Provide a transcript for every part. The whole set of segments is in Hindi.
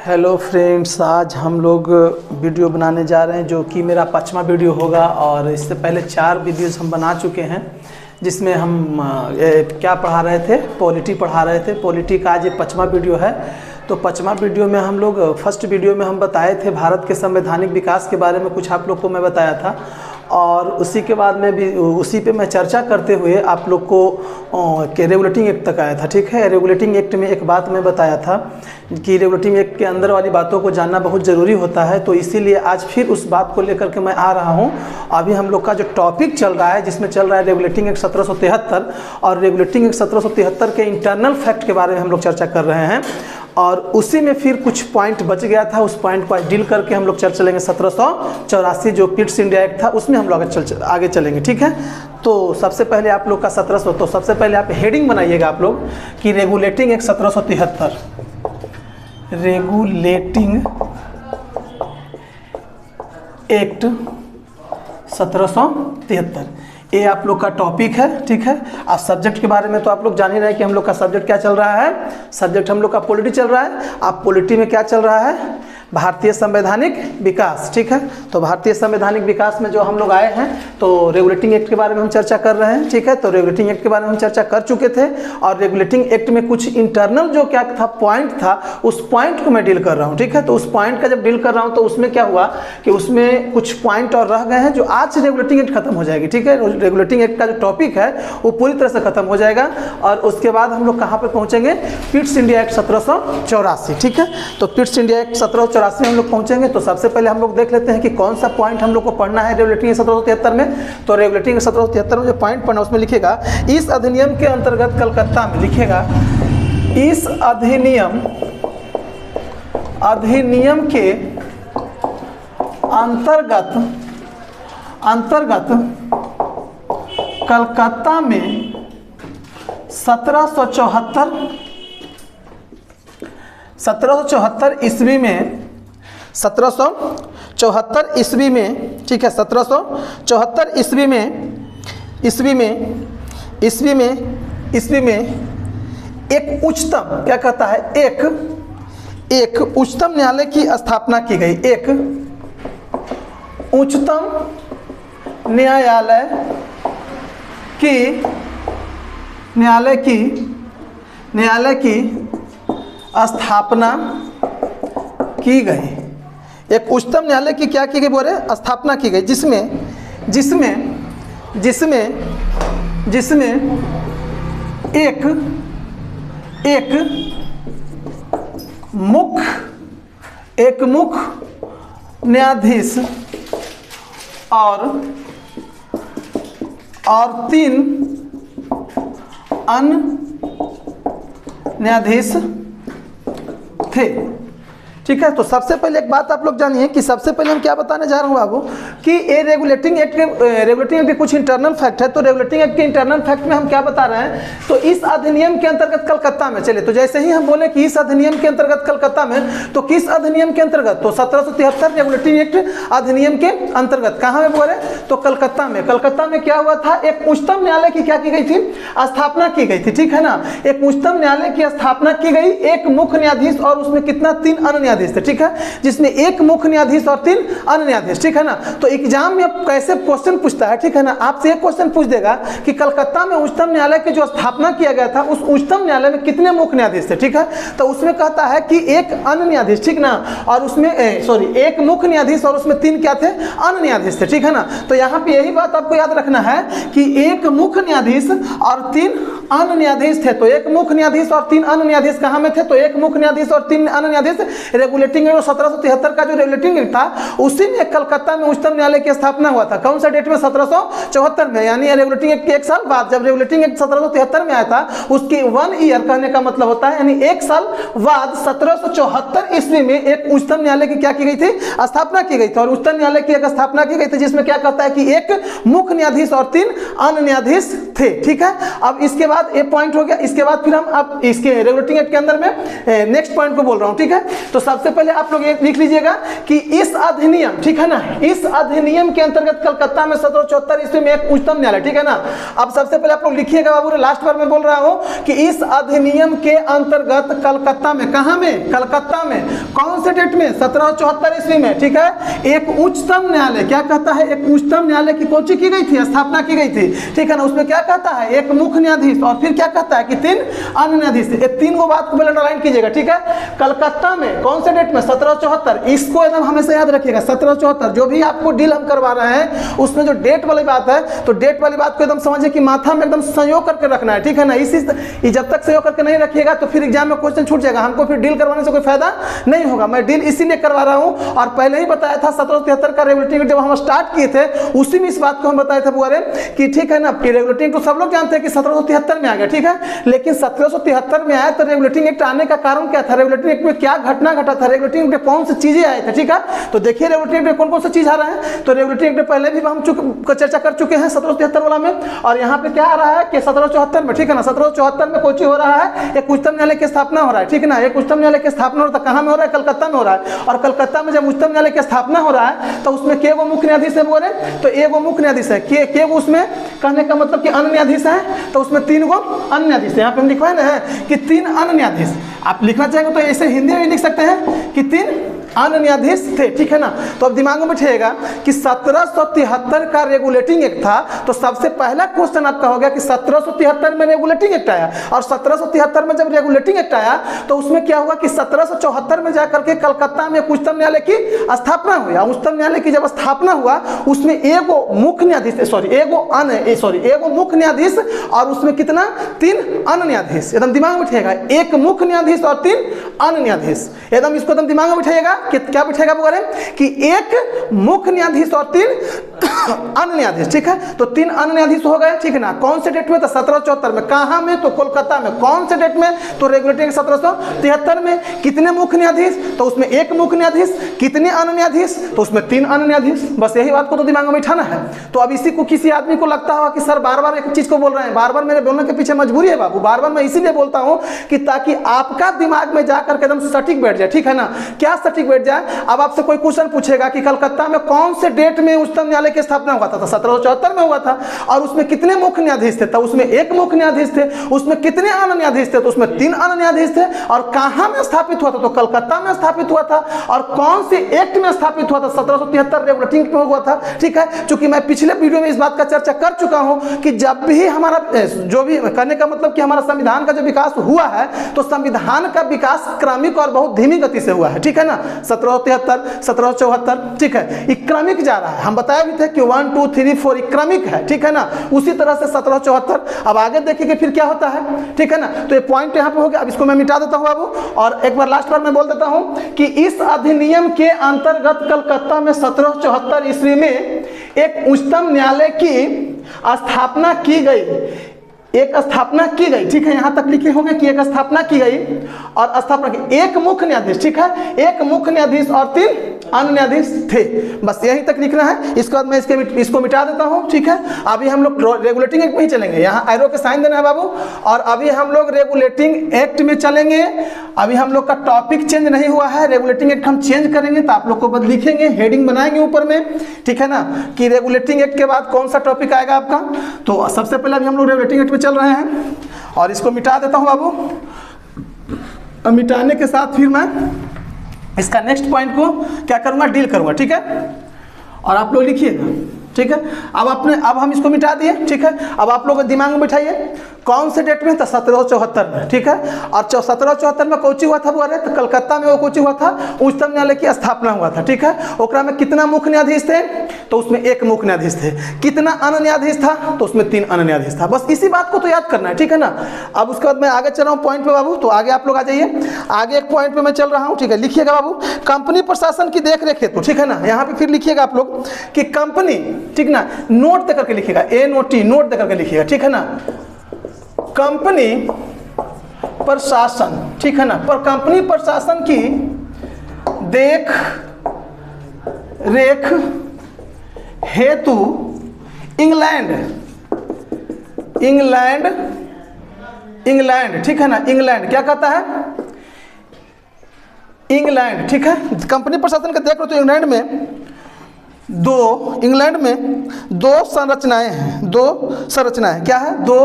हेलो फ्रेंड्स, आज हम लोग वीडियो बनाने जा रहे हैं जो कि मेरा 5वां वीडियो होगा। और इससे पहले 4 वीडियोस हम बना चुके हैं जिसमें हम क्या पढ़ा रहे थे, पॉलिटी पढ़ा रहे थे। पॉलिटी का आज ये 5वां वीडियो है। तो 5वां वीडियो में हम लोग फर्स्ट वीडियो में हम बताए थे भारत के संवैधानिक विकास के बारे में कुछ आप लोग को मैं बताया था, और उसी के बाद में भी उसी पे मैं चर्चा करते हुए आप लोग को के रेगुलेटिंग एक्ट तक आया था। ठीक है, रेगुलेटिंग एक्ट में एक बात मैं बताया था कि रेगुलेटिंग एक्ट के अंदर वाली बातों को जानना बहुत ज़रूरी होता है। तो इसीलिए आज फिर उस बात को लेकर के मैं आ रहा हूँ। अभी हम लोग का जो टॉपिक चल रहा है जिसमें चल रहा है रेगुलेटिंग एक्ट 1773, और रेगुलेटिंग एक्ट 1773 के इंटरनल फैक्ट के बारे में हम लोग चर्चा कर रहे हैं। और उसी में फिर कुछ पॉइंट बच गया था, उस पॉइंट को आज डील करके हम लोग चलेंगे 1784 जो पिट्स इंडिया एक्ट था, उसमें हम लोग आगे चलेंगे। ठीक है, तो सबसे पहले आप लोग का 1700, तो सबसे पहले आप हेडिंग बनाइएगा आप लोग कि रेगुलेटिंग एक्ट 1773, रेगुलेटिंग एक्ट 1773 ये आप लोग का टॉपिक है। ठीक है, अब सब्जेक्ट के बारे में तो आप लोग जान ही रहे हैं कि हम लोग का सब्जेक्ट क्या चल रहा है। सब्जेक्ट हम लोग का पॉलिटी चल रहा है। अब पॉलिटी में क्या चल रहा है, भारतीय संवैधानिक विकास। ठीक है, तो भारतीय संवैधानिक विकास में जो हम लोग आए हैं तो रेगुलेटिंग एक्ट के बारे में हम चर्चा कर रहे हैं। ठीक है, तो रेगुलेटिंग एक्ट के बारे में हम चर्चा कर चुके थे, और रेगुलेटिंग एक्ट में कुछ इंटरनल जो क्या था पॉइंट था, उस पॉइंट को मैं डील कर रहा हूँ। ठीक है, तो उस पॉइंट का जब डील कर रहा हूँ तो उसमें क्या हुआ कि उसमें कुछ पॉइंट और रह गए हैं जो आज से रेगुलेटिंग एक्ट खत्म हो जाएगी। ठीक है, रेगुलेटिंग एक्ट का जो टॉपिक है वो पूरी तरह से खत्म हो जाएगा, और उसके बाद हम लोग कहाँ पर पहुँचेंगे, पिट्स इंडिया एक्ट 1784। ठीक है, तो पिट्स इंडिया एक्ट 1784 में हम लोग पहुँचेंगे। तो सबसे पहले हम लोग देख लेते हैं कि कौन सा पॉइंट हम लोग को पढ़ना है रेगुलेटिंग एक्ट 1773 में। तो रेगुलेटिंग एक्ट 1773 में जो पॉइंट पढ़ना उसमें लिखेगा, इस अधिनियम के अंतर्गत कलकत्ता में, लिखेगा इस अधिनियम के अंतर्गत कलकत्ता में 1774 ईस्वी में 1774 ईस्वी में, ठीक है, 1774 ईस्वी में एक उच्चतम, क्या कहता है, एक उच्चतम न्यायालय की स्थापना की गई। एक उच्चतम न्यायालय की स्थापना की गई। एक उच्चतम न्यायालय की क्या की गई, बोले स्थापना की गई, जिसमें एक मुख्य न्यायाधीश और 3 अन्य न्यायाधीश थे। ठीक है, तो सबसे पहले एक बात आप लोग जानिए कि सबसे पहले हम क्या बताने जा रहे हैं बाबू कि ये रेगुलेटिंग एक्ट के कुछ इंटरनल फैक्ट है। तो रेगुलेटिंग एक्ट के इंटरनल फैक्ट में हम क्या बता रहे हैं, तो इस अधिनियम के अंतर्गत कलकत्ता में, चले तो जैसे ही हम बोले कि इस अधिनियम के अंतर्गत कलकत्ता में, तो किस अधिनियम के अंतर्गत, तो 1773 रेगुलेटिंग एक्ट अधिनियम के अंतर्गत कहाँ में बोले, तो कलकत्ता में। कलकत्ता में क्या हुआ था, एक उच्चतम न्यायालय की क्या की गई थी, स्थापना की गई थी। ठीक है ना, एक उच्चतम न्यायालय की स्थापना की गई, एक मुख्य न्यायाधीश और उसमें कितना, 3 अन्य न्यायाधीश थे। ठीक है, जिसमें एक मुख्य न्यायाधीश और 3 अन्य न्यायाधीश। ठीक है ना, तो एग्जाम में कैसे क्वेश्चन पूछता है, ठीक है ना, आपसे एक क्वेश्चन पूछ देगा कि कलकत्ता में उच्चतम न्यायालय की जो स्थापना किया गया था उस उच्चतम न्यायालय में कितने मुख्य न्यायाधीश थे। ठीक है, तो उसमें कहता है कि एक अन्य न्यायाधीश, ठीक ना, और उसमें एक मुख्य न्यायाधीश और उसमें 3 क्या थे, अन्य न्यायाधीश थे। ठीक है ना, तो यहाँ पे यही बात आपको याद रखना है कि एक मुख्य न्यायाधीश और 3 अन्य न्यायाधीश थे। तो एक मुख्य न्यायाधीश और 3 अन्य न्यायाधीश कहाँ में थे, तो एक मुख्य न्यायाधीश और 3 अन्य न्यायाधीश रेगुलेटिंग एक्ट 1773 का जो रेगुलेटिंग एक्ट था उसी में कलकत्ता में उच्चतम न्यायालय की स्थापना हुआ था। कौन सा डेट में, 1774 में, यानी रेगुलेटिंग एक्ट के 1 साल बाद। जब रेगुलेटिंग एक्ट 1773 में आया था उसकी 1 ईयर कहने का मतलब होता है, यानी 1 साल बाद 1774 ईस्वी में एक उच्चतम न्यायालय की क्या की गई थी, स्थापना की गई थी। और उच्चतम न्यायालय की एक स्थापना की गई थी जिसमें क्या कहता है कि एक मुख्य न्यायाधीश और 3 अन्य न्यायाधीश थे। ठीक है, अब इसके बाद ये पॉइंट हो गया। इसके बाद फिर हम अब इसके रेगुलेटिंग एक्ट के अंदर में नेक्स्ट पॉइंट को बोल रहा हूं। ठीक है, तो सबसे पहले आप लोग ये लिख लीजिएगा कि इस अधिनियम, ठीक है ना, इस अधिनियम के अंतर्गत कलकत्ता में 1774 ईस्वी में एक उच्चतम न्यायालय, ठीक है ना। अब सबसे पहले आप लोग लिखिएगा बाबू, लास्ट बार मैं बोल रहा हूं कि इस अधिनियम के अंतर्गत कलकत्ता में, कहां में, कलकत्ता में, कौन से डेट में, 1774 ईस्वी में, ठीक है, एक उच्चतम न्यायालय, क्या कहता है, एक उच्चतम न्यायालय की कोची की गई थी, स्थापना की गई थी, ठीक है ना। उसमें क्या कहता है, एक मुख्य न्यायाधीश और फिर क्या कहता है कि 3 अन्य न्यायाधीश। ये 3 को बात को पहले अंडरलाइन कीजिएगा, ठीक है। कलकत्ता में कौन से डेट में, 1774, इसको एकदम हमेशा याद रखिएगा, 1774। जो भी आपको डील हम करवा रहे हैं उसमें जो डेट वाली बात है, तो डेट वाली बात को एकदम समझिए कि माथा में एकदम संयोग करके रखना है, ठीक है ना। इसी जब तक संयोग करके नहीं रखिएगा तो फिर एग्जाम में क्वेश्चन छूट जाएगा, हमको फिर डील करवाने से कोई फायदा नहीं होगा। मैं डील इसीलिए करवा रहा हूं और पहले ही बताया था 1773 का रेगुलेटिंग एक्ट जब हम स्टार्ट किए थे उसी में इस बात को हम बताए थे बुआरे कि ठीक है ना, रेगुलेटिंग तो सब लोग जानते हैं कि 1773 में आ गया, ठीक है, लेकिन 1773 में आया तो रेगुलेटिंग एक्ट आने का कारण क्या था, रेगुलेटिंग एक्ट में क्या घटना घटा था, रेगुलेटिंग एक्ट में कौन सी चीजें आई थी, ठीक है। तो देखिए रेगुलेटिंग एक्ट में कौन कौन सी चीज आ रहा है। तो रेगुलेटिंग एक्ट में पहले भी हम चर्चा कर चुके हैं 1773 वाला में, और यहाँ पे क्या आ रहा है कि 1774 में, ठीक है ना, 1774 में कोची हो रहा है, एक उच्चतम न्यायालय की स्थापना हो रहा है, ठीक है ना। एक उच्चतम न्यायालय की स्थापना हो रहा है, कहाँ में हो रहा है, कलकत्ता में हो रहा है। और कलकत्ता में जब उच्चतम न्यायालय की स्थापना हो रहा है तो उसमें के गो मुख्य न्यायाधीश है बोले, तो एगो मुख्य न्यायाधीश है, के गो उसमें कहने का मतलब कि अन्य न्यायाधीश है, तो उसमें 3 गो अन्य न्यायाधीश है। यहाँ पे हम लिखवाए ना है कि 3 अन्य न्यायाधीश, आप लिखना चाहेंगे तो ऐसे हिंदी में लिख सकते हैं कि 3 अन्य न्यायाधीश थे, ठीक है ना। तो अब दिमाग में बैठेगा कि 1773 का रेगुलेटिंग एक्ट था, तो सबसे पहला क्वेश्चन आपका हो गया कि 1773 में रेगुलेटिंग एक्ट आया, और 1773 में जब रेगुलेटिंग एक्ट आया तो उसमें क्या हुआ कि 1774 में जाकर के कलकत्ता में उच्चतम न्यायालय की स्थापना हुई। उच्चतम न्यायालय की जब स्थापना हुआ उसमें एगो मुख्य न्यायाधीश, एगो मुख्य न्यायाधीश और उसमें कितना, 3 अन्य न्यायाधीश। एकदम दिमाग में बैठेगा, एक मुख्य न्यायाधीश और 3 अन्य न्यायाधीश, एकदम इसको एकदम दिमाग में बैठेगा कि क्या बैठेगा बोले कि एक मुख्य न्यायाधीश और 3 अन्य न्यायाधीश, ठीक है। तो 3 अन्य न्यायाधीश हो गए, ठीक है ना। कौन से डेट में, तो 1774 में। कहां में, तो कोलकाता में। कौन से डेट में, तो रेगुलेटिंग 1773 में। कितने मुख्य न्यायाधीश, तो उसमें एक मुख्य न्यायाधीश। कितने अन्य न्यायाधीश, तो उसमें 3 अन्य न्यायाधीश। बस यही बात को तो दिमाग में बैठाना है। तो अब इसी को किसी आदमी को लगता होगा कि सर बार बार एक चीज को बोल रहे हैं, बार बार मेरे बोलने के पीछे मजबूरी है बाबू, बार बार मैं इसीलिए बोलता हूं कि ताकि आपका दिमाग में जाकर के एकदम सटीक बैठ जाए, ठीक है ना। क्या सटीक बैठ जाए, अब आपसे कोई क्वेश्चन पूछेगा कि कलकत्ता में कौन से डेट में उच्चतम न्यायालय की स्थापना हुआ था, तो 1774 में हुआ था, और उसमें कितने मुख्य न्यायाधीश थे, तो उसमें एक मुख्य न्यायाधीश थे। उसमें कितने अन्य न्यायाधीश थे, तो उसमें 3 अन्य न्यायाधीश थे। और कहां में स्थापित हुआ था, तो कलकत्ता में स्थापित हुआ था। और कौन से एक्ट में स्थापित हुआ था, 1773 रेगुलेटिंग में हुआ था, ठीक है। चूंकि मैं पिछले वीडियो में इस बात का चर्चा कर चुका हूं कि जब भी हमारा जो भी करने का मतलब कि हमारा संविधान का जो विकास हुआ है, तो संविधान का विकास क्रमिक और बहुत धीमी गति से हुआ है, ठीक है ना। 1773, 1774, ठीक है, ये क्रमिक जा रहा है। हम बताए भी थे कि 1 2 3 4 क्रमिक है, ठीक है ना। उसी तरह से 1774 अब आगे देखिए फिर क्या होता है, ठीक है ना। तो ये पॉइंट यहाँ पे हो गया। अब इसको मैं मिटा देता हूँ बाबू, और एक बार लास्ट बार मैं बोल देता हूँ कि इस अधिनियम के अंतर्गत कलकत्ता में 1774 ईस्वी में एक उच्चतम न्यायालय की स्थापना की गई, एक स्थापना की गई, ठीक है। यहां तक लिखे होंगे कि एक स्थापना की गई और स्थापना की एक मुख्य न्यायाधीश, ठीक है, एक मुख्य न्यायाधीश और 3 अन्य न्यायाधीश थे। बस यहीं तक लिखना है। इसके बाद मैं इसको मिटा देता हूं, ठीक है। अभी हम लोग रेगुलेटिंग एक्ट में ही चलेंगे, यहाँ एरो के साइन देना है बाबू, और अभी हम लोग रेगुलेटिंग एक्ट में चलेंगे। अभी हम लोग का टॉपिक चेंज नहीं हुआ है, रेगुलेटिंग एक्ट हम चेंज करेंगे, तो आप लोग को बस लिखेंगे, हेडिंग बनाएंगे ऊपर में, ठीक है ना, कि रेगुलेटिंग एक्ट के बाद कौन सा टॉपिक आएगा आपका। तो सबसे पहले अभी हम लोग रेगुलेटिंग एक्ट में चल रहे हैं, और इसको मिटा देता हूं बाबू। अब मिटाने के साथ फिर मैं इसका नेक्स्ट पॉइंट को क्या करूंगा, डील करूंगा, ठीक है। और आप लोग लिखिएगा, ठीक है। अब हम इसको मिटा दिए, ठीक है। अब आप लोग दिमाग में बिठाइए कौन से डेट में था, 1774 में, ठीक है। और 1774 में कोची हुआ था वो, अरे तो कलकत्ता में वो कोची हुआ था, उच्चतम न्यायालय की स्थापना हुआ था, ठीक है। ओकरा में कितना मुख्य न्यायाधीश थे, तो उसमें एक मुख्य न्यायाधीश थे। कितना अन्य न्यायाधीश था, तो उसमें 3 अन्य न्यायाधीश था। बस इसी बात को तो याद करना है, ठीक है ना। अब उसके बाद मैं आगे चल रहा हूँ पॉइंट पे बाबू, तो आगे आप लोग आ जाइए। आगे एक पॉइंट पे मैं चल रहा हूँ, ठीक है। लिखिएगा बाबू, कंपनी प्रशासन की देख रेख हेतु, ठीक है ना। यहाँ पे फिर लिखिएगा आप लोग कि कंपनी, ठीक ना, नोट देकर के लिखिएगा, NOT, नोट देकर के लिखिएगा, ठीक है ना। कंपनी प्रशासन, ठीक है ना, पर कंपनी प्रशासन की देख रेख हेतु इंग्लैंड, ठीक है ना, इंग्लैंड क्या कहता है, इंग्लैंड, ठीक है, कंपनी प्रशासन का देख लो तो इंग्लैंड में दो संरचनाएं हैं, दो संरचनाएं, क्या है, दो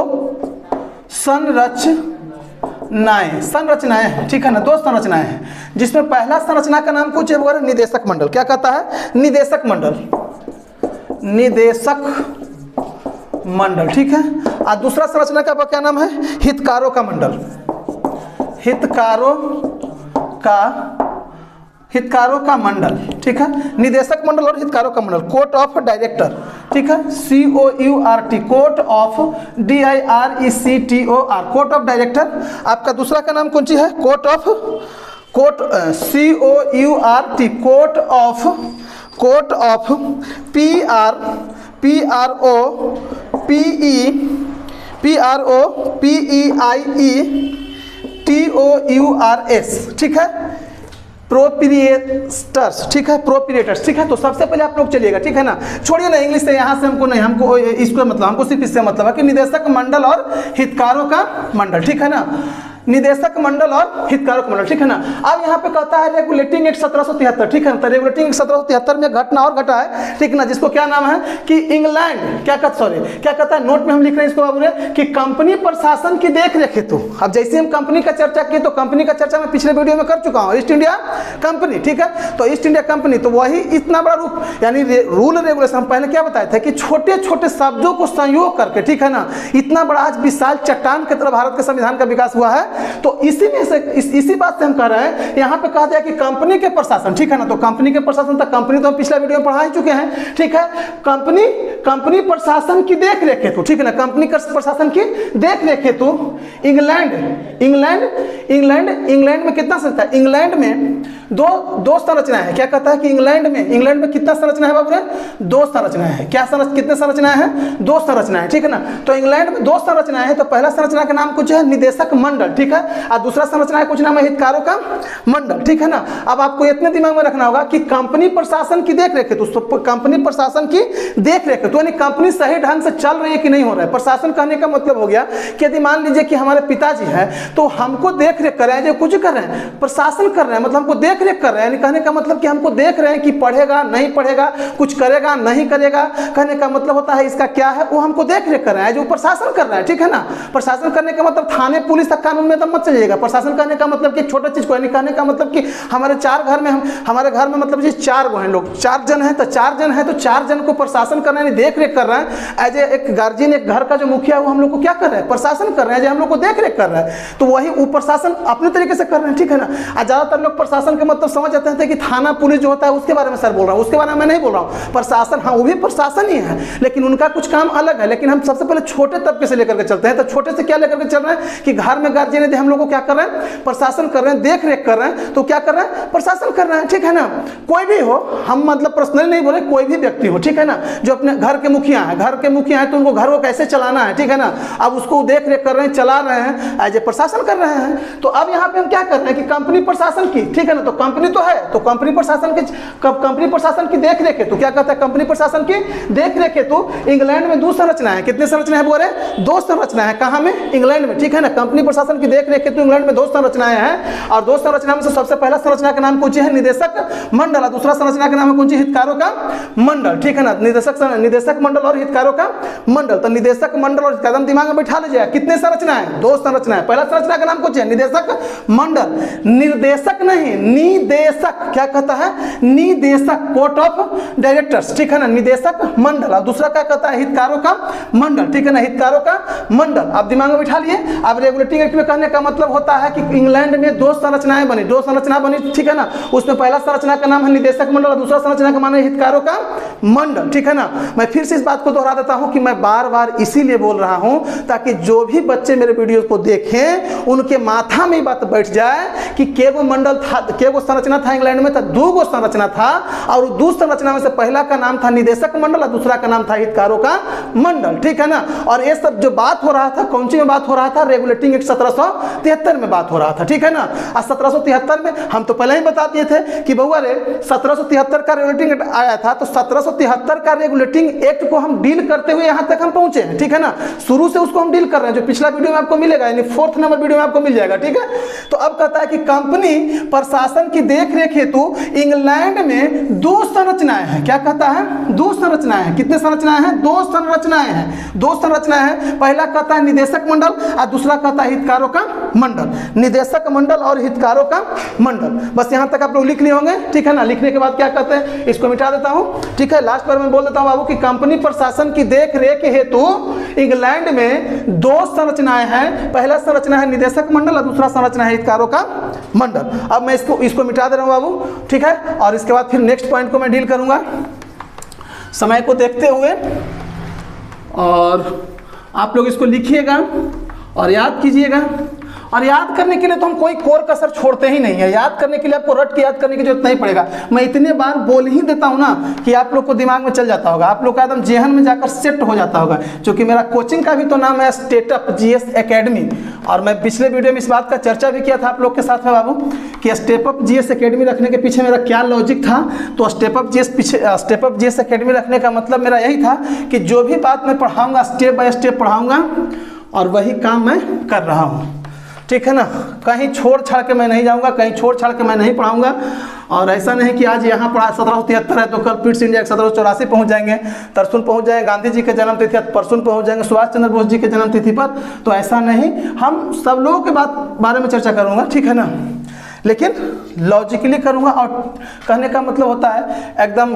संरचनाएं हैं, ठीक है ना, दो संरचनाएं हैं, जिसमें पहला संरचना का नाम कुछ है निदेशक मंडल, क्या कहता है, निदेशक मंडल, ठीक है। और दूसरा संरचना का क्या नाम है, हितकारों का मंडल, ठीक है, निदेशक मंडल और हितकारों का मंडल, कोर्ट ऑफ डायरेक्टर, ठीक है, COURT, court of DIRECTOR, court of director. आपका दूसरा का नाम कौन सी है, COURT, कोर्ट ऑफ PROPEIETOURS, ठीक है, प्रोप्रिएटर्स, ठीक है, प्रोप्रिएटर्स, ठीक है। तो सबसे पहले आप लोग चलिएगा, ठीक है ना, छोड़िए ना इंग्लिश से, यहाँ से हमको नहीं, हमको इसको मतलब, हमको सिर्फ इससे मतलब है कि निदेशक मंडल और हितकारों का मंडल, ठीक है ना, निदेशक मंडल और हितकारों का मंडल, ठीक है ना। अब यहाँ पे कहता है रेगुलेटिंग एक्ट 1773, ठीक है ना, तो रेगुलेटिंग एक्ट 1773 में घटना और घटा है, ठीक ना, जिसको क्या नाम है कि इंग्लैंड क्या कहता है, नोट में हम लिख रहे हैं इसको बाबू रे, कि कंपनी प्रशासन की देख रेख हेतु। अब जैसे हम कंपनी का चर्चा किए तो कंपनी का चर्चा मैं पिछले वीडियो में कर चुका हूँ, ईस्ट इंडिया कंपनी, ठीक है, तो ईस्ट इंडिया कंपनी, तो वही इतना बड़ा रूप, यानी रूल रेगुलेशन, हम पहले क्या बताए थे कि छोटे छोटे शब्दों को संयोग करके, ठीक है ना, इतना बड़ा आज विशाल चट्टान की तरह भारत के संविधान का विकास हुआ है। तो इसी बात से हम कह रहे हैं, यहाँ पे कहा दिया कि कंपनी के प्रशासन, ठीक है ना, तो कंपनी के प्रशासन तक, कंपनी तो हम पिछला वीडियो में पढ़ा ही चुके हैं, ठीक है, कंपनी प्रशासन की देख रेख हेतु, ठीक है ना, कंपनी का प्रशासन की देख रेख हेतु इंग्लैंड में कितना संस्था है, इंग्लैंड में दो संरचनाएं हैं, क्या कहता है कि इंग्लैंड में कितना संरचना है बाबू रे, दो संरचनाएं हैं, कितने संरचनाएं हैं, दो संरचनाएं, ठीक है ना। तो इंग्लैंड में दो संरचनाएं हैं, तो पहला संरचना का नाम कुछ है निदेशक मंडल, ठीक है, और दूसरा संरचना है कुछ नाम है हितकारों का मंडल, ठीक है ना। अब आपको इतने दिमाग में रखना होगा कि कंपनी प्रशासन की देख रेख है, तो कंपनी प्रशासन की देख रेख है, तो यानी कंपनी सही ढंग से चल रही है कि नहीं हो रहा है। प्रशासन कहने का मतलब हो गया कि यदि मान लीजिए कि हमारे पिताजी है, तो हमको देख रेख कर रहे हैं, जो कुछ कर रहे हैं प्रशासन कर रहे हैं, मतलब हमको देख रेख कर रहे हैं, यानी कहने का मतलब कि हमको देख रहे हैं कि पढ़ेगा नहीं पढ़ेगा, कुछ करेगा नहीं करेगा, कहने का मतलब होता है इसका क्या है, वो हमको देख रेख कर रहा है, जो प्रशासन कर रहा है, ठीक है ना। प्रशासन करने का मतलब थाने पुलिस तक कानून में तो मत चलिएगा। प्रशासन करने का मतलब कि छोटा चीज को, यानी कहने का मतलब कि हमारे हमारे घर में मतलब जी 4 गो हैं लोग, 4 जन हैं, तो 4 जन है तो 4 जन को प्रशासन कर रहे हैं, देख रेख कर रहे हैं। एज एक गार्जियन, एक घर का जो मुखिया है, वो हम लोग को क्या कर रहे हैं, प्रशासन कर रहे हैं, जो हम लोग को देख रेख कर रहा है, तो वही वो प्रशासन अपने तरीके से कर रहे हैं, ठीक है ना। ज्यादातर लोग प्रशासन के मतलब समझ जाते हैं कि थाना पुलिस जो होता है उसके बारे में सर बोल रहा हूँ, उसके बारे में मैं नहीं बोल रहा हूँ। प्रशासन, हाँ वो भी प्रशासन ही है, लेकिन उनका कुछ काम अलग है। लेकिन हम सबसे पहले छोटे तबके से लेकर के चलते हैं, तो छोटे से क्या लेकर के चल रहे हैं कि घर में गार्जियन यदि हम लोग को क्या कर रहे हैं, प्रशासन कर रहे हैं, देख रेख कर रहे हैं, तो क्या कर रहे हैं, प्रशासन कर रहे हैं, ठीक है ना। कोई भी हो, हम मतलब पर्सनली नहीं बोले, कोई भी व्यक्ति हो, ठीक है ना, जो अपने घर के मुखिया है, तो उनको घर को कैसे चलाना है, ठीक है ना, अब उसको देख रेख कर रहे हैं, चला रहे हैं, एज ए प्रशासन कर रहे हैं। तो अब यहाँ पे हम क्या कर रहे हैं कि कंपनी प्रशासन की, ठीक है ना, तो कंपनी तो है, तो कंपनी प्रशासन की देख रेख है, तो क्या कहता है कंपनी प्रशासन की देख रेख है। तो इंग्लैंड में 2 संरचना है, कितने संरचना है बोल रहे, 2 संरचना है, कहाँ में, इंग्लैंड में, ठीक है ना। कंपनी प्रशासन की देख रेख है तो इंग्लैंड में 2 संरचनाएं हैं, और 2 संरचना में से सबसे पहला संरचना का नाम कुछ है निदेशक मंडल, और दूसरा संरचना का नाम है कुछ हितकारों का मंडल, ठीक है ना। निदेशक मंडल और हितकारों का मंडल, तो निदेशक मंडल और कदम दिमाग में बैठा लीजिए, कितने संरचना है, 2 संरचना है। पहला संरचना का नाम कुछ है निदेशक मंडल, निर्देशक नहीं, निदेशक, क्या कहता है, निदेशक, कोर्ट ऑफ डायरेक्टर्स, ठीक है ना, निदेशक मंडल। और दूसरा क्या कहता है, हितकारों का मंडल, ठीक है ना, हितकारों का मंडल। आप दिमाग में बिठा लिए। अब रेगुलेटिंग एक्ट में कहने का मतलब होता है कि इंग्लैंड में 2 संरचनाएं बनी, 2 संरचना बनी, ठीक है ना। उसमें पहला संरचना का नाम है निदेशक मंडल और दूसरा संरचना का नाम है हितकारों का मंडल, ठीक है ना। मैं फिर से इस बात को दोहरा देता हूं कि मैं बार बार इसीलिए बोल रहा हूं ताकि जो भी बच्चे मेरे वीडियो को देखें उनके माथा में बात बैठ जाए कि केगो मंडल था, केगो संरचना था इंग्लैंड में, तो 2 गो संरचना था, और 2 संरचना में से पहला का नाम था निदेशक मंडल और दूसरा का नाम था हितकारों का मंडल, ठीक है ना। और ये सब जो बात हो रहा था, कौन सी में बात हो रहा था, रेगुलेटिंग एक्ट 1773 1773 में बात हो रहा था, ठीक है ना। और 1773 में हम तो पहले ही बता दिए थे कि बहुआ रे 1773 का रेगुलेटिंग एक्ट आया था, तो 1773 का रेगुलेटिंग एक्ट को हम डील करते हुए यहाँ तक हम पहुंचे हैं, ठीक है ना। शुरू से उसको हम डील कर रहे हैं, जो पिछला वीडियो में आपको मिलेगा, यानी 4th नंबर वीडियो में आपको मिल जाएगा, ठीक है। तो अब कहता है कि कंपनी प्रशासन की देखरेख हेतु इंग्लैंड में 2 संरचनाएं हैं। क्या कहता है? 2 संरचनाएं हैं। कितने संरचनाएं हैं? 2 संरचनाएं हैं। 2 संरचनाएं हैं। पहला कहता है निदेशक मंडल और दूसरा कहता है हितकारों का मंडल। निदेशक मंडल और हितकारों का मंडल, बस यहां तक आप लोग लिख लिए होंगे, ठीक है ना। लिखने के बाद क्या कहते हैं, इसको मिटा देता हूं, ठीक है। लास्ट पर मैं बोल देता हूं बाबू कि कंपनी प्रशासन की देखरेख हेतु इंग्लैंड में 2 संरचनाएं हैं। पहला संरचना है निदेशक मंडल और दूसरा संरचना है हितकारों का मंडल। अब मैं इसको मिटा दे रहा हूं बाबू, ठीक है। और इसके बाद फिर नेक्स्ट पॉइंट को मैं डील करूंगा समय को देखते हुए। और आप लोग इसको लिखिएगा और याद कीजिएगा। और याद करने के लिए तो हम कोई कोर कसर छोड़ते ही नहीं है। याद करने के लिए आपको रट के याद करने की जरूरत नहीं पड़ेगा। मैं इतने बार बोल ही देता हूं ना कि आप लोग को दिमाग में चल जाता होगा, आप लोग का एकदम जेहन में जाकर सेट हो जाता होगा। क्योंकि मेरा कोचिंग का भी तो नाम है स्टेटअप जीएस एकेडमी, और मैं पिछले वीडियो में इस बात का चर्चा भी किया था आप लोग के साथ में बाबू कि स्टेपअप जीएस एकेडमी रखने के पीछे मेरा क्या लॉजिक था। तो स्टेपअप जीएस एकेडमी रखने का मतलब मेरा यही था कि जो भी बात मैं पढ़ाऊंगा स्टेप बाय स्टेप पढ़ाऊंगा, और वही काम मैं कर रहा हूँ, ठीक है ना। कहीं छोड़ छाड़ के मैं नहीं जाऊंगा, कहीं छोड़ छाड़ के मैं नहीं पढ़ाऊंगा। और ऐसा नहीं कि आज यहाँ पढ़ा 1773 है तो कल पिट्स इंडिया 1784 पहुँच जाएंगे, तरसुन पहुँच जाएंगे, गांधी जी के जन्म तिथि परसुन पहुँच जाएंगे, सुभाष चंद्र बोस जी के जन्म तिथि पर। तो ऐसा नहीं, हम सब लोगों के बारे में चर्चा करूँगा, ठीक है ना। लेकिन लॉजिकली करूँगा, और कहने का मतलब होता है एकदम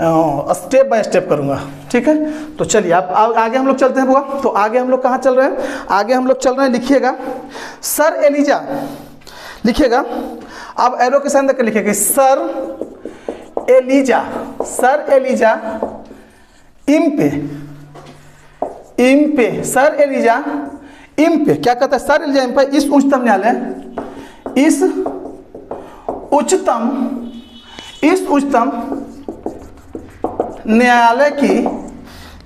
स्टेप बाय स्टेप करूँगा, ठीक है। तो चलिए आप आगे हम लोग चलते हैं बुआ। तो आगे हम लोग कहाँ चल रहे हैं? आगे हम लोग चल रहे हैं, लिखिएगा सर एलिजा, लिखिएगा। अब एरो के साथ लिखिएगा Sir Elijah, Sir Elijah Impey, Sir Elijah Impey. क्या कहता है? सर एलिजा इम्पे इस उच्चतम न्यायालय, इस उच्चतम न्यायालय की,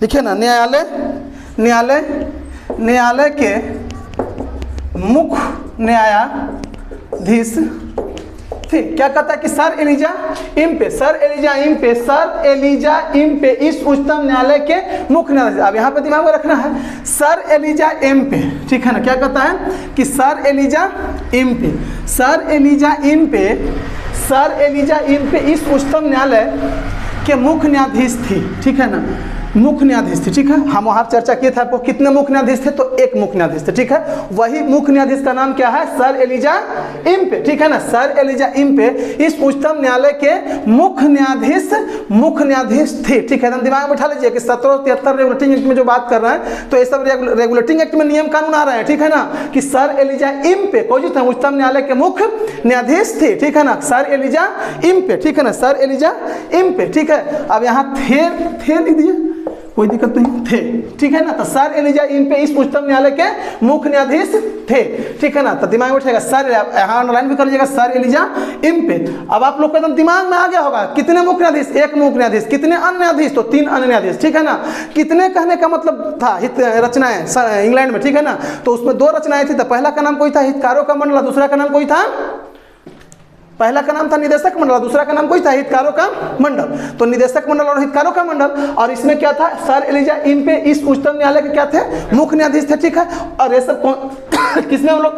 लिखे ना, न्यायालय के मुख्य न्यायाधीश थे। क्या कहता है कि सर एलिजा इम्पे इस उच्चतम न्यायालय के मुख्य न्यायाधीश। अब यहाँ पे दिमाग में रखना है सर एलिजा इम्पे, ठीक है ना। क्या कहता है कि सर एलिजा इम्पे इस उच्चतम न्यायालय के मुख्य न्यायाधीश थी, ठीक है ना। मुख्य न्यायाधीश थे, ठीक है। हम वहाँ चर्चा किए थे आपको कितने मुख्य न्यायाधीश थे, तो 1 मुख्य न्यायाधीश थे, ठीक है। वही मुख्य न्यायाधीश का नाम क्या है? सर एलिजा इम्पे, ठीक है ना। सर एलिजा इम्पे इस उच्चतम न्यायालय के मुख्य न्यायाधीश थे, ठीक है। हम दिमाग में बैठा लीजिए कि 1773 रेगुलेटिंग एक्ट में जो बात कर रहे हैं, तो ये सब रेगुलेटिंग एक्ट में नियम कानून आ रहे हैं, ठीक है ना। कि सर एलिजा इम्पे कोई जो थे उच्चतम न्यायालय के मुख्य न्यायाधीश थे, ठीक है ना। सर एलिजा इम्पे, ठीक है ना, सर एलिजा इम्पे, ठीक है। अब यहाँ थे लिख दिए, कोई दिक्कत नहीं, थे, ठीक है ना। तो सर एलिजा इम्पे इस उच्चतम न्यायालय के मुख्य न्यायाधीश थे, ठीक है ना। तो दिमाग में उठेगा सर, यहाँ अंडरलाइन भी कर लीजिएगा सर एलिजा इम्पे। अब आप लोग को एकदम दिमाग में आ गया होगा कितने मुख्य न्यायाधीश? 1 मुख्य न्यायाधीश। कितने अन्य न्यायाधीश? तो 3 अन्य न्यायाधीश, ठीक है ना। कितने कहने का मतलब था रचनाएं इंग्लैंड में, ठीक है ना। तो उसमें 2 रचनाएं थी। तो पहला का नाम कोई था हितकारों का मंडल, दूसरा का नाम कोई था, पहला का नाम था निदेशक मंडल, दूसरा का नाम कोई था हितकारों का मंडल। तो निदेशक मंडल और हितकारों का मंडल, और इसमें क्या था? सर एलिजा इम्पे इस उच्चतम न्यायालय के क्या थे? मुख्य न्यायाधीश थे, ठीक है। और ये सब किसमें हम लोग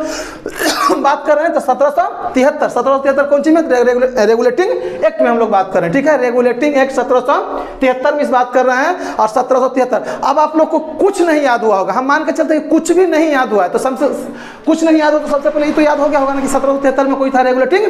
बात कर रहे हैं? तो 1773 कौन सी में? रेगुलेटिंग एक्ट में हम लोग बात कर रहे हैं, ठीक है। रेगुलेटिंग एक्ट 1773 में इस बात कर रहे हैं, और 1773। अब आप लोग को कुछ नहीं याद हुआ होगा, हम मान के चलते हैं कुछ भी नहीं याद हुआ है, तो कुछ नहीं याद हो तो सबसे पहले ये तो याद हो गया होगा ना कि 1773 में कोई था रेगुलेटिंग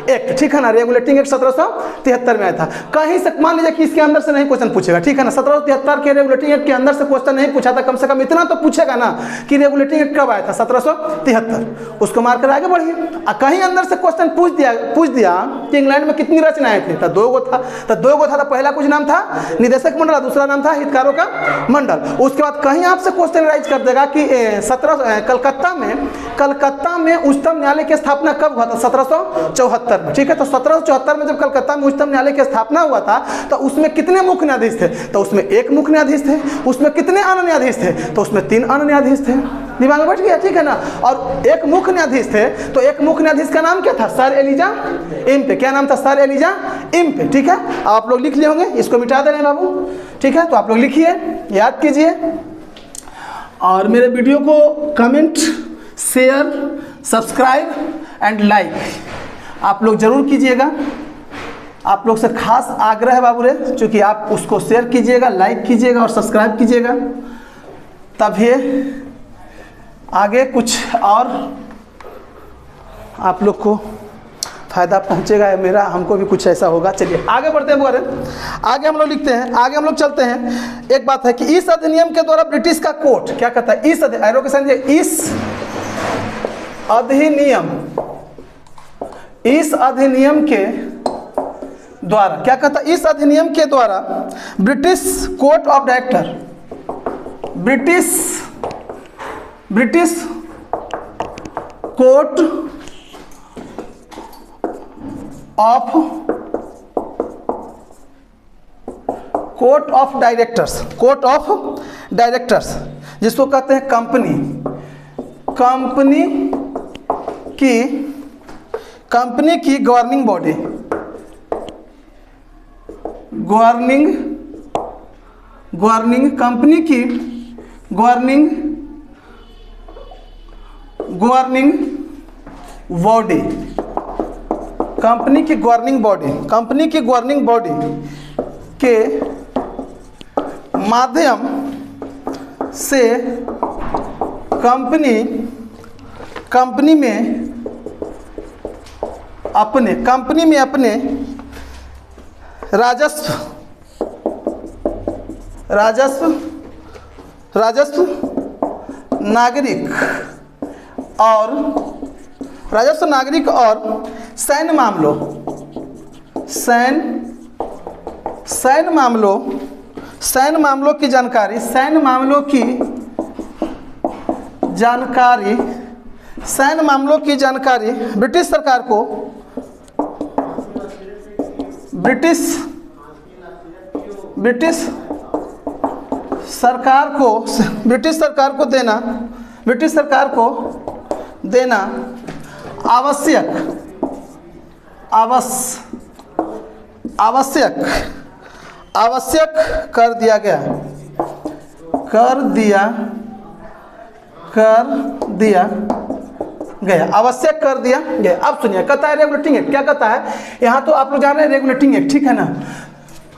एक्ट, ठीक है ना। रेगुलेटिंग एक्ट 1773 में आया था। कहीं से मान लीजिए कि इसके अंदर से नहीं क्वेश्चन पूछेगा, ठीक है ना। 1773 के रेगुलेटिंग एक्ट के अंदर से क्वेश्चन नहीं पूछा था, कम से कम इतना तो पूछेगा ना कि रेगुलेटिंग एक्ट कब आया था? 1773। उसको मारकर आगे बढ़िए। कहीं अंदर से क्वेश्चन पूछ दिया कि इंग्लैंड में कितनी रचनाएं थी? तो 2 गो था। तो पहला कुछ नाम था निदेशक मंडल, दूसरा नाम था हितकारों का मंडल। उसके बाद कहीं आपसे क्वेश्चन राइज कर देगा कि कलकत्ता में उच्चतम न्यायालय की स्थापना कब हुआ था? 1774। 1774 में, ठीक है। तो 1774 में जब कलकत्ता में उच्चतम न्यायालय की स्थापना हुआ था तो उसमें कितने मुख्य न्यायाधीश थे? तो उसमें एक मुख्य न्यायाधीश थे। उसमें कितने अन्य न्यायाधीश थे? तो उसमें 3 अन्य न्यायाधीश थे। दिमाग में बैठ गया, ठीक है ना। और एक मुख्य न्यायाधीश थे, तो एक मुख्य न्यायाधीश का नाम क्या था? Sir Elijah Impey. क्या नाम था? सर एलिजा इम्पे, ठीक है। आप लोग लिख लिए होंगे, इसको मिटा दे रहे हैं बाबू, ठीक है। तो आप लोग लिखिए, याद कीजिए, और मेरे वीडियो को comment, share, subscribe and like आप लोग जरूर कीजिएगा। आप लोग से खास आग्रह है बाबू रे, चूँकि आप उसको शेयर कीजिएगा, लाइक कीजिएगा और सब्सक्राइब कीजिएगा, तभी आगे कुछ और आप लोग को फायदा पहुंचेगा। मेरा हमको भी कुछ ऐसा होगा। चलिए आगे बढ़ते हैं बुआरे, आगे हम लोग लिखते हैं, आगे हम लोग चलते हैं। एक बात है कि इस अधिनियम के द्वारा ब्रिटिश का कोर्ट क्या कहता है? इस अधिनियम के द्वारा क्या कहता है? इस अधिनियम के द्वारा British court of director, British court of directors, जिसको कहते हैं कंपनी की गवर्निंग बॉडी, कंपनी की गवर्निंग बॉडी के माध्यम से कंपनी में अपने राजस्व नागरिक और सैन्य मामलों की जानकारी ब्रिटिश सरकार को देना आवश्यक कर दिया गया। अब सुनिए, कहता है रेगुलेटिंग एक्ट। क्या कहता है? यहाँ तो आप लोग जान रहे हैं रेगुलेटिंग एक्ट, ठीक है ना।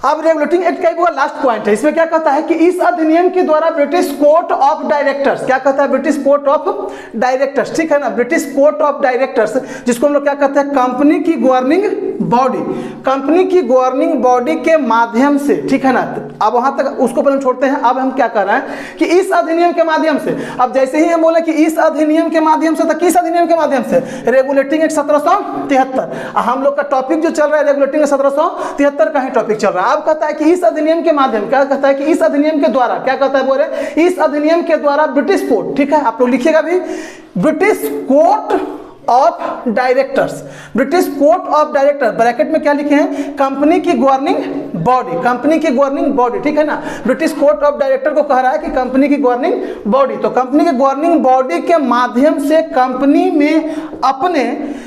अब रेगुलेटिंग एक्ट का एक लास्ट पॉइंट है, इसमें क्या कहता है कि इस अधिनियम के द्वारा ब्रिटिश कोर्ट ऑफ डायरेक्टर्स, क्या कहता है? ब्रिटिश कोर्ट ऑफ डायरेक्टर्स, ठीक है ना। ब्रिटिश कोर्ट ऑफ डायरेक्टर्स, जिसको हम लोग क्या कहते हैं? कंपनी की गवर्निंग बॉडी के माध्यम से, ठीक है ना। अब वहां तक उसको पहले छोड़ते हैं। अब हम क्या कर रहे हैं कि इस अधिनियम के माध्यम से, अब जैसे ही हम बोले कि इस अधिनियम के माध्यम से, तो किस अधिनियम के माध्यम से? Regulating act 1773। हम लोग का टॉपिक जो चल रहा है रेगुलेटिंग 1773 का ही टॉपिक चल रहा है। अब कहता है कि इस अधिनियम के माध्यम, क्या कहता है कि इस अधिनियम के द्वारा, क्या कहता है बोले? इस अधिनियम के द्वारा ब्रिटिश कोर्ट, ठीक है, आप लोग लिखिएगा भी, British court of directors, bracket में क्या लिखे हैं? कंपनी की गवर्निंग बॉडी, ठीक है ना। ब्रिटिश कोर्ट ऑफ डायरेक्टर को कह रहा है कि कंपनी की गवर्निंग बॉडी, तो कंपनी की गवर्निंग बॉडी के माध्यम से कंपनी में अपने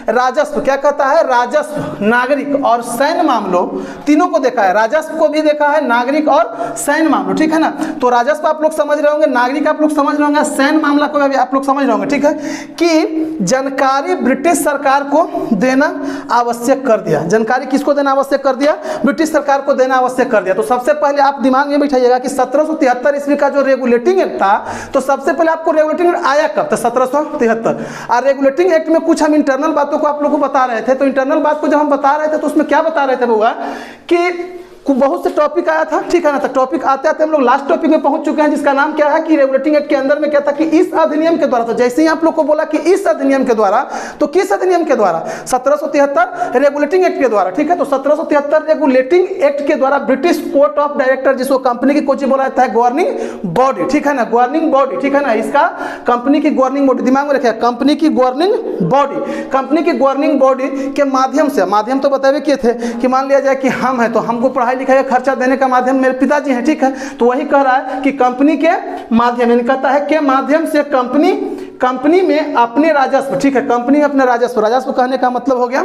राजस्व, क्या कहता है? राजस्व, नागरिक और सैन्य मामलों, तीनों को देखा है। राजस्व को भी देखा है, नागरिक और सैन्य मामलों, ठीक है ना। तो राजस्व आप लोग समझ रहे होंगे, नागरिक आप लोग समझ रहे होंगे, सैन्य मामला को भी आप लोग समझ रहे होंगे, ठीक है। कि जानकारी ब्रिटिश सरकार को देना आवश्यक कर दिया। जानकारी किसको देना आवश्यक कर दिया? ब्रिटिश सरकार को देना आवश्यक कर दिया। तो सबसे पहले आप दिमाग में बिठाइएगा कि 1773 ईस्वी का जो रेगुलेटिंग एक्ट था, तो सबसे पहले आपको रेगुलेटिंग एक्ट आया कब? तो 1773। और रेगुलेटिंग एक्ट में कुछ हम इंटरनल बातों को आप लोगों को बता रहे थे। तो इंटरनल बात को जब हम बता रहे थे तो उसमें क्या बता रहे थे बुआ? कि बहुत से टॉपिक आया था, ठीक है ना। तो टॉपिक आते आते हम लोग लास्ट टॉपिक में पहुंच चुके हैं, जिसका नाम क्या है कि रेगुलेटिंग एक्ट के अंदर में क्या था कि इस अधिनियम के द्वारा, तो जैसे ही आप लोग को बोला कि इस अधिनियम के द्वारा, तो किस अधिनियम के द्वारा, 1773 रेगुलेटिंग एक्ट के द्वारा, ठीक है। तो 1773 रेगुलेटिंग एक्ट के द्वारा ब्रिटिश कोर्ट ऑफ डायरेक्टर, जिसको कंपनी की कोची बोला जाता है गवर्निंग बॉडी, ठीक है ना, गवर्निंग बॉडी, ठीक है ना, इसका कंपनी की गवर्निंग बॉडी दिमाग में रखिए, कंपनी की गवर्निंग बॉडी, कंपनी की गवर्निंग बॉडी के माध्यम से, माध्यम तो बताए किए थे कि मान लिया जाए कि हम है तो हमको पढ़ाई लिखाई का खर्चा देने का माध्यम मेरे पिताजी हैं, ठीक है। तो वही कह रहा है कि कंपनी के माध्यम, यानी कहता है के माध्यम से कंपनी में अपने राजस्व, ठीक है, कंपनी में अपने राजस्व, राजस्व कहने का मतलब हो गया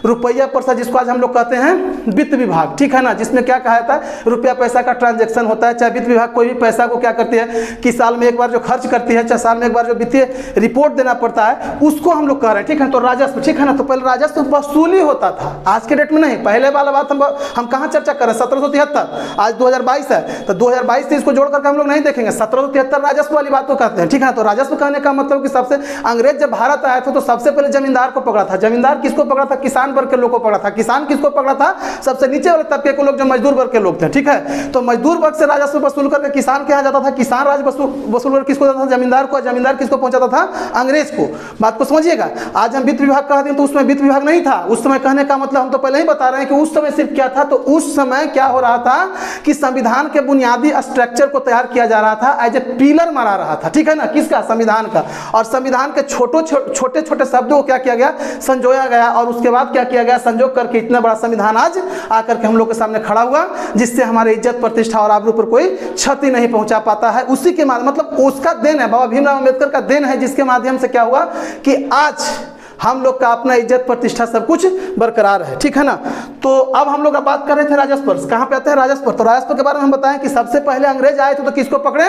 रुपया पैसा, जिसको आज हम लोग कहते हैं वित्त विभाग, ठीक है ना, जिसमें क्या कहा जाता है रुपया पैसा का ट्रांजैक्शन होता है। चाहे वित्त विभाग कोई भी पैसा को क्या करती है कि साल में एक बार जो खर्च करती है, चाहे साल में एक बार जो वित्तीय रिपोर्ट देना पड़ता है, उसको हम लोग कह रहे हैं, ठीक है। तो राजस्व, ठीक है ना, तो पहले राजस्व वसूली होता था, आज के डेट में नहीं। पहले वाला बात हम कहाँ चर्चा कर रहे हैं, 1773, आज 2022 है, तो 2022 से इसको जोड़ करके हम लोग नहीं देखेंगे, 1773 राजस्व वाली बात को कहते हैं, ठीक है। तो राजस्व कहने का मतलब कि सबसे अंग्रेज जब भारत आया था तो सबसे पहले जमींदार को पकड़ा था। जमींदार किसको पकड़ा था, किसान वर्ग के लोग को पकड़ा था। किसान किसको पकड़ा था, सबसे नीचे वाले तबके के लोग जो मजदूर वर्ग के लोग थे, ठीक है। तो मजदूर वर्ग से राजस्व वसूल करके किसान के यहाँ जाता था, किसान राजस्व वसूल कर किसको जाता था, जमींदार को, जमींदार किसको पहुंचाता था, अंग्रेज को। बात को समझिएगा। आज हम वित्त विभाग कहते हैं तो उसमें वित्त विभाग नहीं था उस समय, कहने का मतलब हम तो पहले ही बता रहे हैं कि उस समय सिर्फ क्या था, तो उस समय क्या हो रहा था कि संविधान के बुनियादी स्ट्रक्चर को तैयार किया जा रहा था, एज ए पिलर मारा रहा था, ठीक है ना, किसका, संविधान का। और संविधान के छोटे छोटे शब्दों को क्या किया गया, संजोया गया, और उसके बाद क्या किया गया, संजोग करके इतना बड़ा संविधान आज आकर के हम लोग के सामने खड़ा हुआ, जिससे हमारे इज्जत प्रतिष्ठा और आबरू पर कोई क्षति नहीं पहुंचा पाता है। उसी के मतलब उसका देन है, बाबा भीमराव अम्बेडकर का देन है, जिसके माध्यम से क्या हुआ कि आज हम लोग का अपना इज्जत प्रतिष्ठा सब कुछ बरकरार है, ठीक है ना। तो अब हम लोग बात कर रहे थे राजस्व पर, कहाँ पे आते हैं राजस्व पर। तो राजस्व के बारे में हम बताएं कि सबसे पहले अंग्रेज आए थे तो किसको पकड़े,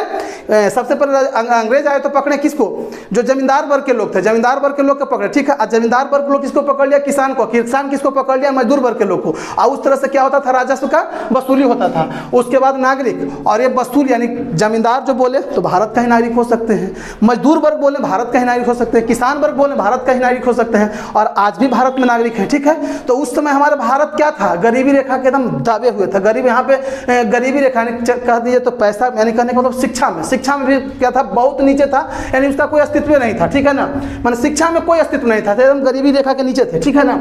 सबसे पहले अंग्रेज आए तो पकड़े किसको, जो जमींदार वर्ग के लोग थे, जमींदार वर्ग के लोग को पकड़े, ठीक है। जमींदार वर्ग के लोग किसको पकड़ लिया, किसान को, किसान किसको पकड़ लिया, मजदूर वर्ग के लोग को। और उस तरह से क्या होता था, राजस्व का वसूली होता था। उसके बाद नागरिक, और ये वसूल यानी जमींदार जो बोले तो भारत का ही नागरिक हो सकते हैं, मजदूर वर्ग बोले भारत का ही नागरिक हो सकते हैं, किसान वर्ग बोले भारत का ही नागरिक हो सकते हैं, और आज भी भारत में नागरिक है, ठीक है। तो उस समय हमारा भारत क्या था, गरीबी रेखा के एकदम दाबे हुए था। गरीब यहाँ पे गरीबी रेखा कह दीजिए तो पैसा यानी कहने का मतलब शिक्षा में भी क्या था, बहुत नीचे था, यानी उसका कोई अस्तित्व नहीं था, ठीक है ना। माने शिक्षा में कोई अस्तित्व नहीं था, एकदम गरीबी रेखा के नीचे थे, ठीक है ना।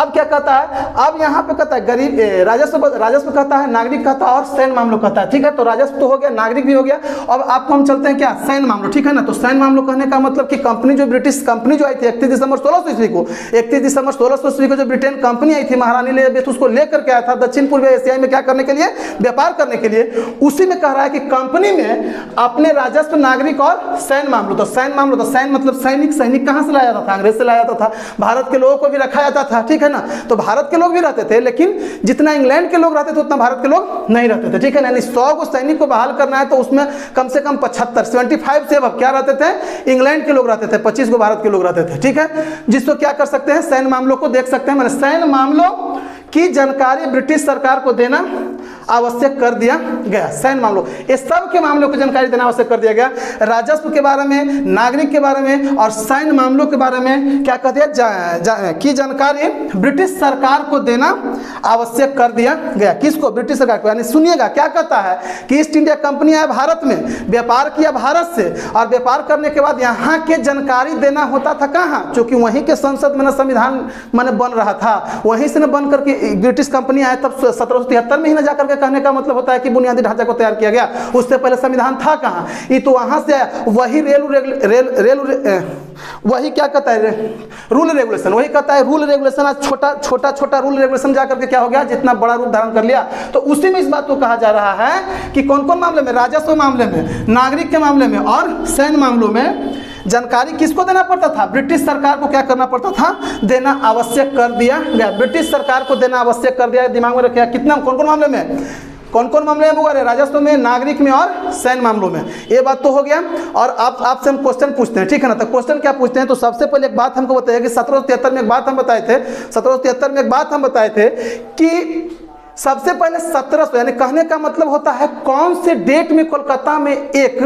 अब क्या कहता है, अब यहाँ पे कहता है गरीब राजस्व कहता है, नागरिक कहता है, और सैन्य मामलों कहता है, ठीक है। तो राजस्व तो हो गया, नागरिक भी हो गया। अब आपको हम चलते हैं क्या, सैन्य मामलों, ठीक है ना। तो सैन्य मामलों कहने का मतलब कि कंपनी जो ब्रिटिश कंपनी जो आई थी 31 दिसंबर 1600 ईस्वी को, 31 दिसंबर 1600 ईस्वी को जो ब्रिटेन कंपनी आई थी, महारानी एलिजाबेथ उसको लेकर के आया था दक्षिण पूर्वी एशिया में क्या करने के लिए, व्यापार करने के लिए। उसी में कह रहा है कि कंपनी में अपने राजस्व, नागरिक और सैन्य मामलों। तो सैन्य मामलों, तो सैन्य मतलब सैनिक, सैनिक कहां से लाया जाता था, अंग्रेज से लाया जाता था। भारत के लोगों को भी रखा जाता था, ठीक है ना। तो भारत के लोग भी रहते थे, लेकिन जितना इंग्लैंड के लोग रहते थे उतना भारत के लोग नहीं रहते थे, ठीक है ना। यानी 100 को सैनिक को बहाल करना है तो उसमें कम से कम 75 से अब क्या रहते थे, इंग्लैंड के लोग रहते थे, 25 को भारत के लोग रहते थे, ठीक है। जिसको क्या कर सकते हैं, सैन्य मामलों को देख सकते हैं। मैंने सैन्य मामलों की जानकारी ब्रिटिश सरकार को देना आवश्यक कर दिया गया। सैन्य मामलों, ये सब के मामलों की जानकारी देना आवश्यक कर दिया गया। राजस्व के बारे में, नागरिक के बारे में और सैन्य मामलों के बारे में क्या कर दिया की जानकारी ब्रिटिश सरकार को देना आवश्यक कर दिया गया। किसको, ब्रिटिश सरकार को। यानी सुनिएगा क्या कहता है कि ईस्ट इंडिया कंपनी आया भारत में, व्यापार किया भारत से, और व्यापार करने के बाद यहाँ के जानकारी देना होता था कहाँ, क्योंकि वहीं के संसद में संविधान मैंने बन रहा था, वहीं से न बन करके ब्रिटिश कंपनी आया तब 1773 में ही न जाकर के, कहने का मतलब होता है कि बुनियादी ढांचा को तैयार किया गया। उससे पहले संविधान था कहाँ, ये तो वहां से आया। वही वही क्या कहता है, रूल रेगुलेशन, वही कहता है रूल रेगुलेशन। आज छोटा रूल रेगुलेशन जाकर के क्या हो गया, जितना बड़ा रूप धारण कर लिया। तो उसी में इस बात को कहा जा रहा है कि कौन कौन मामले में, राजस्व मामले में, नागरिक के मामले में और सैन्य मामलों में जानकारी किसको देना पड़ता था, ब्रिटिश सरकार को क्या करना पड़ता था, देना आवश्यक कर दिया गया। ब्रिटिश सरकार को देना आवश्यक कर दिया, दिमाग में रखिए। कितना, कौन कौन मामले में, कौन कौन मामले में होगा, राजस्व में, नागरिक में और सैन्य मामलों में। ये बात तो हो गया। और आपसे हम क्वेश्चन पूछते हैं, ठीक है ना। तो क्वेश्चन क्या पूछते हैं, तो सबसे पहले एक बात हमको बताइए कि 1773 में एक बात हम बताए थे, 1773 में एक बात हम बताए थे कि सबसे पहले 1700 यानी कहने का मतलब होता है कौन से डेट में कोलकाता में एक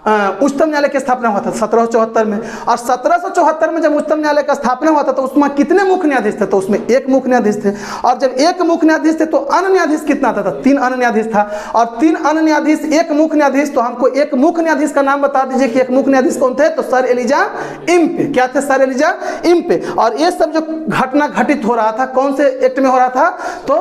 उच्चतम न्यायालय की स्थापना हुआ था 1774 में। और 1774 में जब उच्चतम न्यायालय का स्थापना हुआ था तो उसमें कितने मुख्य न्यायाधीश थे? तो उसमें एक मुख्य न्यायाधीश थे। और जब एक मुख्य न्यायाधीश थे तो अन्य न्यायाधीश कितना था? 3 अन्य न्यायाधीश था। और 3 अन्य न्यायाधीश, एक मुख्य न्यायाधीश। तो हमको एक मुख्य न्यायाधीश का नाम बता दीजिए कि एक मुख्य न्यायाधीश कौन थे? तो सर एलिजा इम्पे। क्या थे? Sir Elijah Impey. और ये सब जो घटना घटित हो रहा था कौन से एक्ट में हो रहा था? तो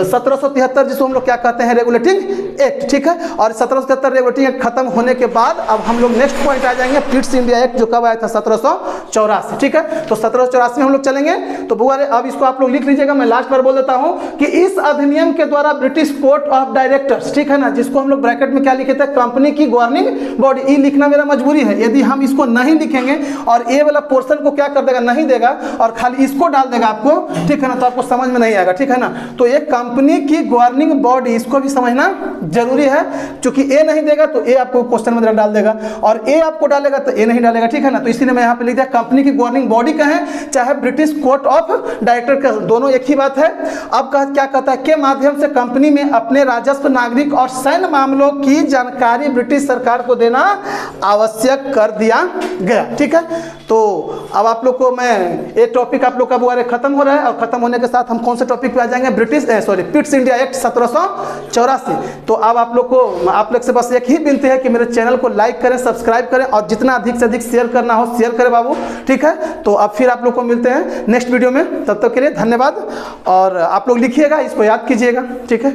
1773, जिसको हम लोग क्या कहते हैं? Regulating act. ठीक है। और 1773 रेगुलेटिंग एक्ट खत्म होने के बाद अब हम लोग नेक्स्ट पॉइंट आ जाएंगे, पिट्स इंडिया एक्ट, जो कब आया था? 1784। ठीक है। तो 1784 में हम लोग चलेंगे। तो बुआ रे, अब इसको आप लोग लिख लीजिएगा, मैं लास्ट बार बोल देता हूं कि इस अधिनियम के द्वारा ब्रिटिश कोर्ट ऑफ डायरेक्टर्स, ठीक है ना, जिसको हम लोग ब्रैकेट में क्या लिखे थे? कंपनी की गवर्निंग बॉडी। ये लिखना मेरा मजबूरी है। यदि हम इसको नहीं लिखेंगे और ए वाला पोर्शन को क्या कर देगा? नहीं देगा और खाली इसको डाल देगा आपको, ठीक है ना, तो आपको समझ में नहीं आएगा। ठीक है ना। तो एक कंपनी की गवर्निंग बॉडी, इसको भी समझना जरूरी है। क्योंकि ए नहीं देगा तो ए आपको क्वेश्चन में डाल देगा और ए आपको डालेगा तो ए नहीं डालेगा। ठीक है ना। तो इसीलिए मैं यहाँ पे लिख दिया कंपनी की गवर्निंग बॉडी कहें चाहे ब्रिटिश कोर्ट ऑफ डायरेक्टर का, दोनों एक ही बात है। अब क्या कहता है? के माध्यम से कंपनी में अपने राजस्व, नागरिक और सैन्य मामलों की जानकारी ब्रिटिश सरकार को देना आवश्यक कर दिया गया। ठीक है। तो अब आप लोग को मैं एक टॉपिक आप लोग का बुआ रे खत्म हो रहा है और खत्म होने के साथ हम कौन से टॉपिक पे आ जाएंगे? Pitt's India act 1784। तो अब आप लोग से बस एक ही विनती है कि मेरे चैनल को लाइक करें, सब्सक्राइब करें और जितना अधिक से अधिक शेयर करना हो शेयर करें बाबू। ठीक है। तो अब फिर आप लोग को मिलते हैं नेक्स्ट वीडियो में। तब तक के लिए धन्यवाद और आप लोग लिखिएगा, इसको याद कीजिएगा। ठीक है।